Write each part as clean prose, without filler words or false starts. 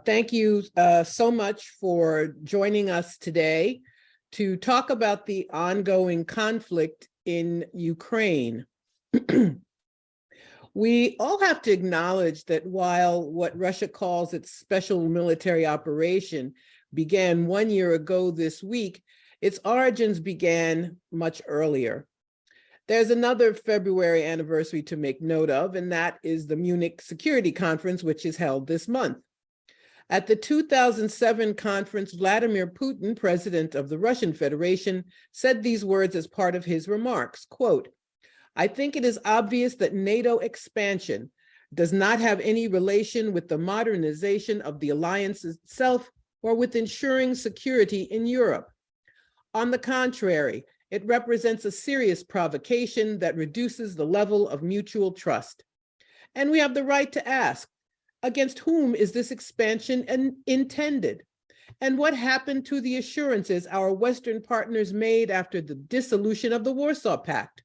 Thank you so much for joining us today to talk about the ongoing conflict in Ukraine. We all have to acknowledge that while what Russia calls its special military operation began 1 year ago this week, its origins began much earlier. There's another February anniversary to make note of, and that is the Munich Security Conference, which is held this month. At the 2007 conference, Vladimir Putin, president of the Russian Federation, said these words as part of his remarks, quote, "I think it is obvious that NATO expansion does not have any relation with the modernization of the alliance itself or with ensuring security in Europe. On the contrary, it represents a serious provocation that reduces the level of mutual trust. And we have the right to ask, against whom is this expansion intended? And what happened to the assurances our Western partners made after the dissolution of the Warsaw Pact?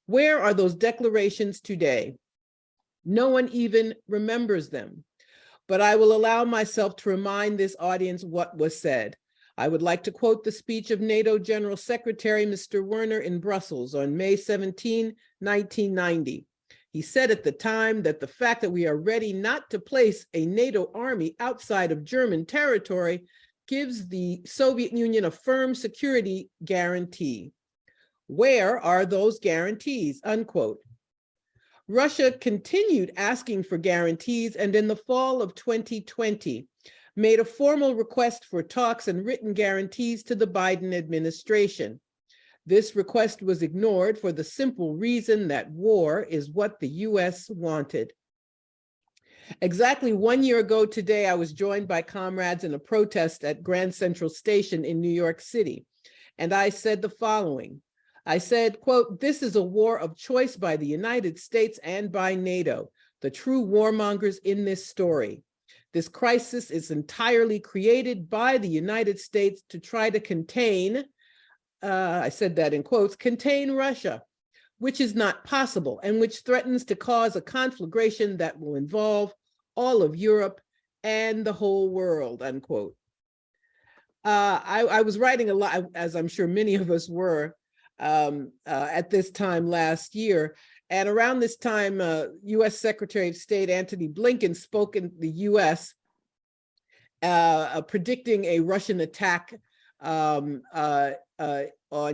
Where are those declarations today? No one even remembers them. But I will allow myself to remind this audience what was said. I would like to quote the speech of NATO General Secretary Mr. Werner in Brussels on May 17, 1990. He said at the time that the fact that we are ready not to place a NATO army outside of German territory gives the Soviet Union a firm security guarantee. Where are those guarantees?" Unquote. Russia continued asking for guarantees, and in the fall of 2020, made a formal request for talks and written guarantees to the Biden administration. This request was ignored for the simple reason that war is what the US wanted. Exactly 1 year ago today, I was joined by comrades in a protest at Grand Central Station in New York City, and I said the following. I said, quote, "This is a war of choice by the United States and by NATO, the true warmongers in this story. This crisis is entirely created by the United States to try to contain," I said that in quotes, "contain Russia, which is not possible and which threatens to cause a conflagration that will involve all of Europe and the whole world," unquote. I was writing a lot, as I'm sure many of us were, at this time last year. And around this time, US Secretary of State Antony Blinken spoke in the US, predicting a Russian attack on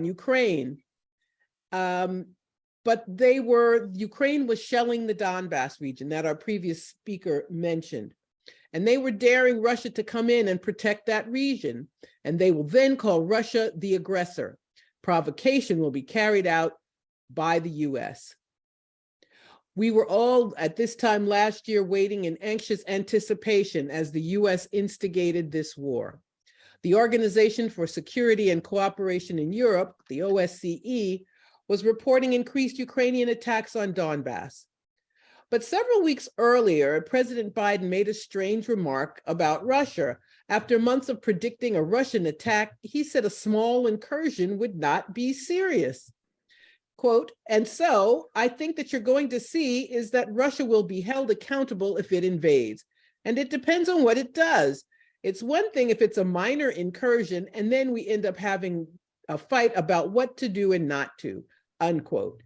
Ukraine. But Ukraine was shelling the Donbass region that our previous speaker mentioned. And they were daring Russia to come in and protect that region. And they will then call Russia the aggressor. Provocation will be carried out by the US. We were all at this time last year waiting in anxious anticipation as the US instigated this war. The Organization for Security and Cooperation in Europe, the OSCE, was reporting increased Ukrainian attacks on Donbass. But several weeks earlier, President Biden made a strange remark about Russia. After months of predicting a Russian attack, he said a small incursion would not be serious. Quote, "And so I think that you're going to see is that Russia will be held accountable if it invades. And it depends on what it does. It's one thing if it's a minor incursion, and then we end up having a fight about what to do and not to," unquote.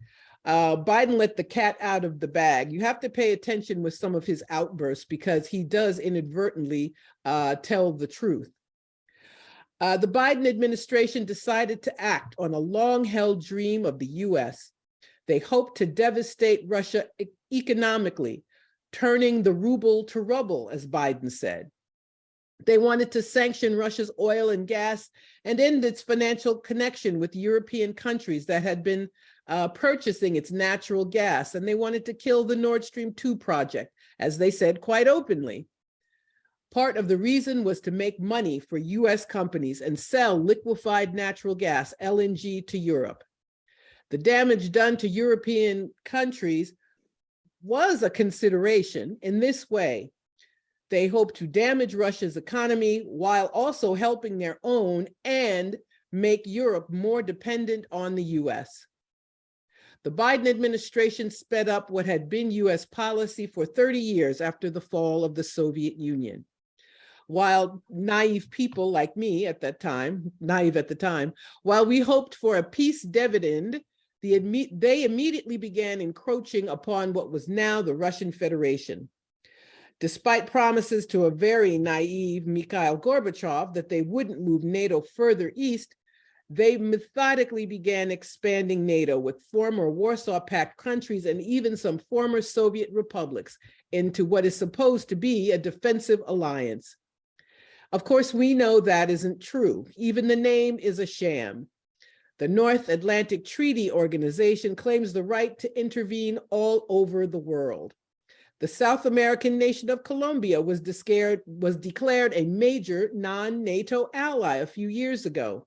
Biden let the cat out of the bag. You have to pay attention with some of his outbursts because he does inadvertently tell the truth. The Biden administration decided to act on a long-held dream of the US. They hoped to devastate Russia economically, turning the ruble to rubble, as Biden said. They wanted to sanction Russia's oil and gas and end its financial connection with European countries that had been purchasing its natural gas, and they wanted to kill the Nord Stream 2 project, as they said quite openly. Part of the reason was to make money for US companies and sell liquefied natural gas, LNG, to Europe. The damage done to European countries was a consideration in this way. They hope to damage Russia's economy while also helping their own and make Europe more dependent on the US. The Biden administration sped up what had been US policy for 30 years after the fall of the Soviet Union. while naive people like me at that time, naive at the time, while we hoped for a peace dividend, they immediately began encroaching upon what was now the Russian Federation. Despite promises to a very naive Mikhail Gorbachev that they wouldn't move NATO further east, they methodically began expanding NATO with former Warsaw Pact countries and even some former Soviet republics into what is supposed to be a defensive alliance. Of course, we know that isn't true. Even the name is a sham. The North Atlantic Treaty Organization claims the right to intervene all over the world. The South American nation of Colombia was declared a major non-NATO ally a few years ago.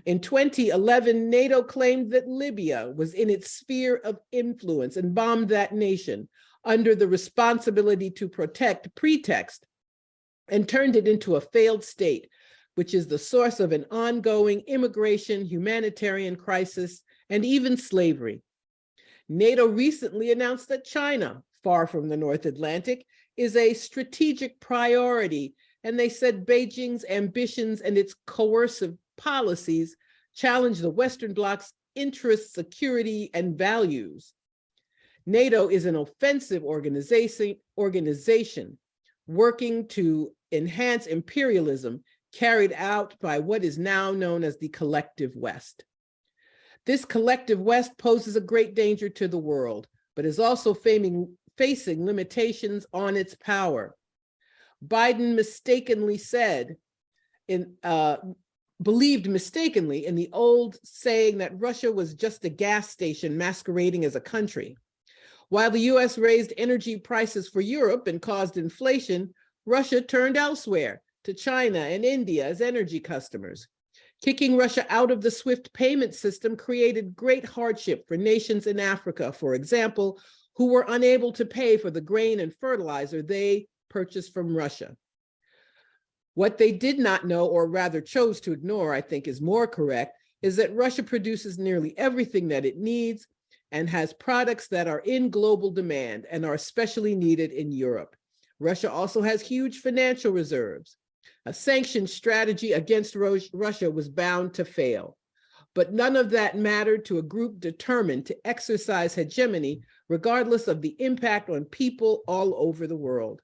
In 2011, NATO claimed that Libya was in its sphere of influence and bombed that nation under the responsibility to protect pretext and turned it into a failed state, which is the source of an ongoing immigration, humanitarian crisis, and even slavery. NATO recently announced that China, far from the North Atlantic, is a strategic priority, and they said Beijing's ambitions and its coercive policies challenge the Western Bloc's interests, security, and values. NATO is an offensive organization working to enhance imperialism carried out by what is now known as the collective West. This collective West poses a great danger to the world, but is also facing limitations on its power. Biden believed mistakenly in the old saying that Russia was just a gas station masquerading as a country. While the US raised energy prices for Europe and caused inflation, Russia turned elsewhere to China and India as energy customers. Kicking Russia out of the SWIFT payment system created great hardship for nations in Africa, for example, who were unable to pay for the grain and fertilizer they purchased from Russia. What they did not know, or rather chose to ignore, I think is more correct, is that Russia produces nearly everything that it needs and has products that are in global demand and are especially needed in Europe. Russia also has huge financial reserves. A sanctioned strategy against Russia was bound to fail. But none of that mattered to a group determined to exercise hegemony, regardless of the impact on people all over the world.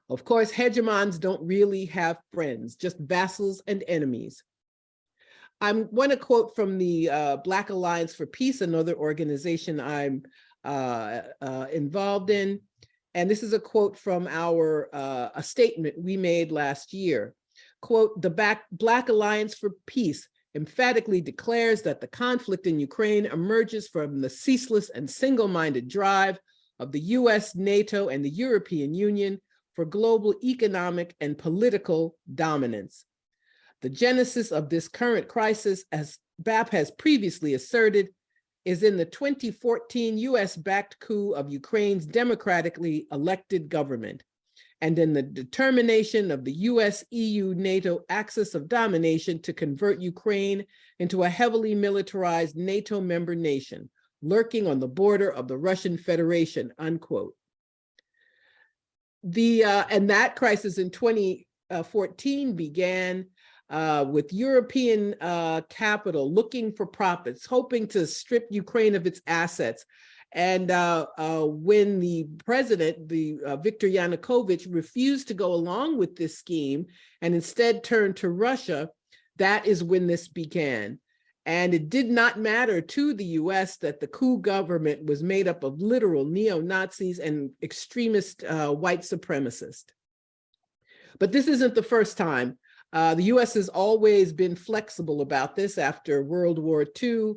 Of course, hegemons don't really have friends, just vassals and enemies. I want to quote from the Black Alliance for Peace, another organization I'm involved in. And this is a quote from a statement we made last year. Quote, the Black Alliance for Peace emphatically declares that the conflict in Ukraine emerges from the ceaseless and single-minded drive of the US, NATO, and the European Union for global economic and political dominance. The genesis of this current crisis, as BAP has previously asserted, is in the 2014 US-backed coup of Ukraine's democratically elected government, and in the determination of the US, EU, NATO axis of domination to convert Ukraine into a heavily militarized NATO member nation, lurking on the border of the Russian Federation, unquote. And that crisis in 2014 began with European capital looking for profits, hoping to strip Ukraine of its assets. And when the president, Viktor Yanukovych, refused to go along with this scheme and instead turned to Russia, that is when this began. And it did not matter to the US that the coup government was made up of literal neo-Nazis and extremist white supremacists. But this isn't the first time. The US has always been flexible about this. After World War II,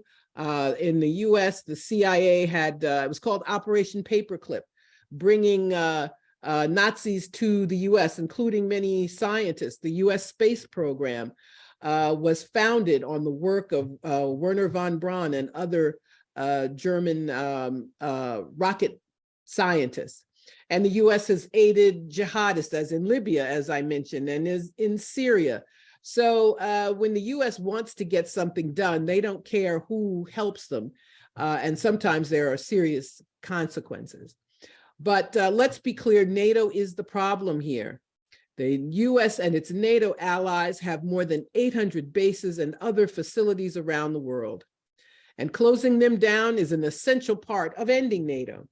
in the US, the CIA had, it was called Operation Paperclip, bringing Nazis to the US, including many scientists. The US space program was founded on the work of Wernher von Braun and other German rocket scientists. And the US has aided jihadists, as in Libya, as I mentioned, and is in Syria. So when the US wants to get something done, they don't care who helps them. And sometimes there are serious consequences. But let's be clear, NATO is the problem here. The US and its NATO allies have more than 800 bases and other facilities around the world, and closing them down is an essential part of ending NATO.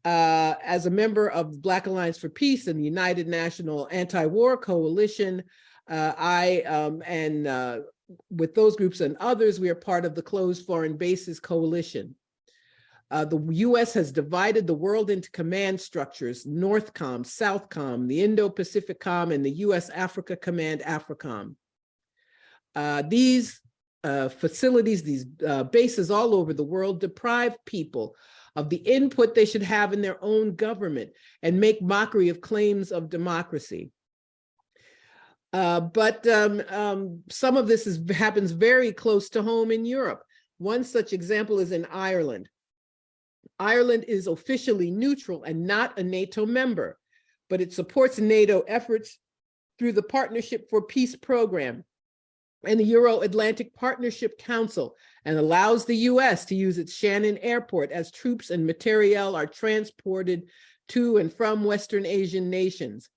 As a member of the Black Alliance for Peace and the United National Antiwar Coalition, with those groups and others, we are part of the Closed Foreign Bases Coalition. The US has divided the world into command structures: NORTHCOM, SOUTHCOM, the Indo-Pacific Com, and the US Africa Command, AFRICOM. These facilities, these bases all over the world, deprive people of the input they should have in their own government and make mockery of claims of democracy. But some of this happens very close to home in Europe. One such example is in Ireland. Ireland is officially neutral and not a NATO member, but it supports NATO efforts through the Partnership for Peace program and the Euro-Atlantic Partnership Council, and allows the US to use its Shannon Airport as troops and materiel are transported to and from Western Asian nations.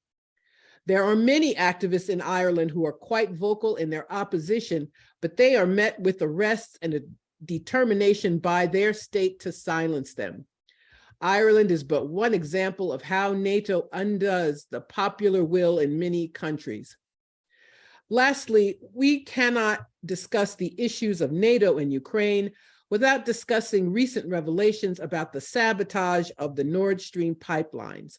There are many activists in Ireland who are quite vocal in their opposition, but they are met with arrests and a determination by their state to silence them. Ireland is but one example of how NATO undoes the popular will in many countries. Lastly, we cannot discuss the issues of NATO and Ukraine without discussing recent revelations about the sabotage of the Nord Stream pipelines.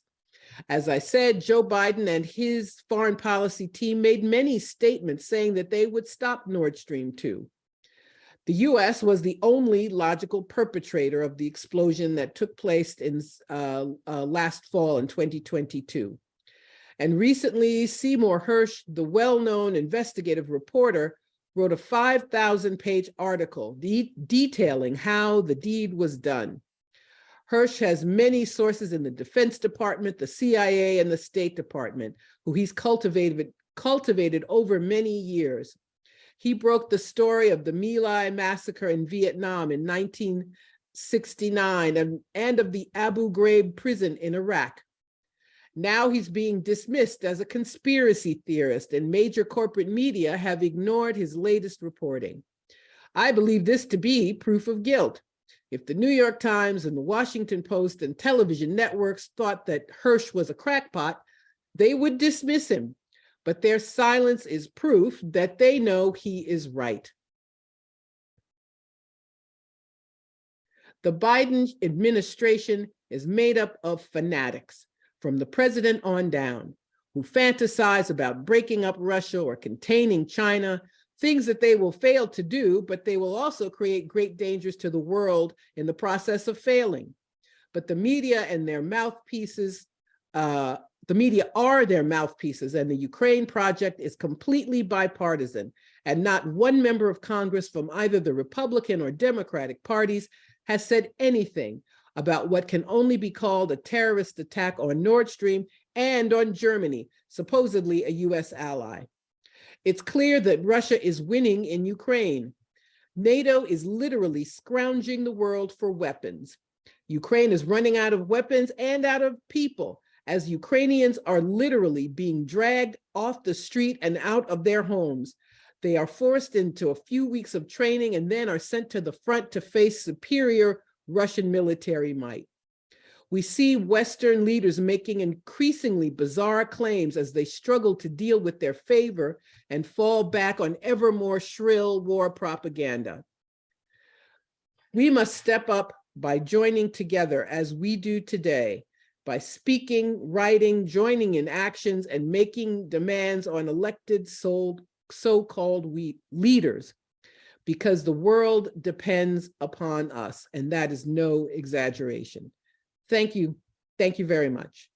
As I said, Joe Biden and his foreign policy team made many statements saying that they would stop Nord Stream 2. The US was the only logical perpetrator of the explosion that took place in last fall in 2022. And recently, Seymour Hersh, the well-known investigative reporter, wrote a 5,000-page article detailing how the deed was done. Hersh has many sources in the Defense Department, the CIA, and the State Department, who he's cultivated over many years. He broke the story of the My Lai massacre in Vietnam in 1969 and of the Abu Ghraib prison in Iraq. Now he's being dismissed as a conspiracy theorist, and major corporate media have ignored his latest reporting. I believe this to be proof of guilt. If the New York Times and the Washington Post and television networks thought that Hersh was a crackpot, they would dismiss him. But their silence is proof that they know he is right. The Biden administration is made up of fanatics, from the president on down, who fantasize about breaking up Russia or containing China, things that they will fail to do, but they will also create great dangers to the world in the process of failing. But the media and their mouthpieces, the media are their mouthpieces, and the Ukraine project is completely bipartisan, and not one member of Congress from either the Republican or Democratic parties has said anything about what can only be called a terrorist attack on Nord Stream and on Germany, supposedly a US ally. It's clear that Russia is winning in Ukraine. NATO is literally scrounging the world for weapons. Ukraine is running out of weapons and out of people, as Ukrainians are literally being dragged off the street and out of their homes. They are forced into a few weeks of training and then are sent to the front to face superior Russian military might. We see Western leaders making increasingly bizarre claims as they struggle to deal with their favor and fall back on ever more shrill war propaganda. We must step up by joining together as we do today, by speaking, writing, joining in actions, and making demands on elected so-called leaders, because the world depends upon us, and that is no exaggeration. Thank you. Thank you very much.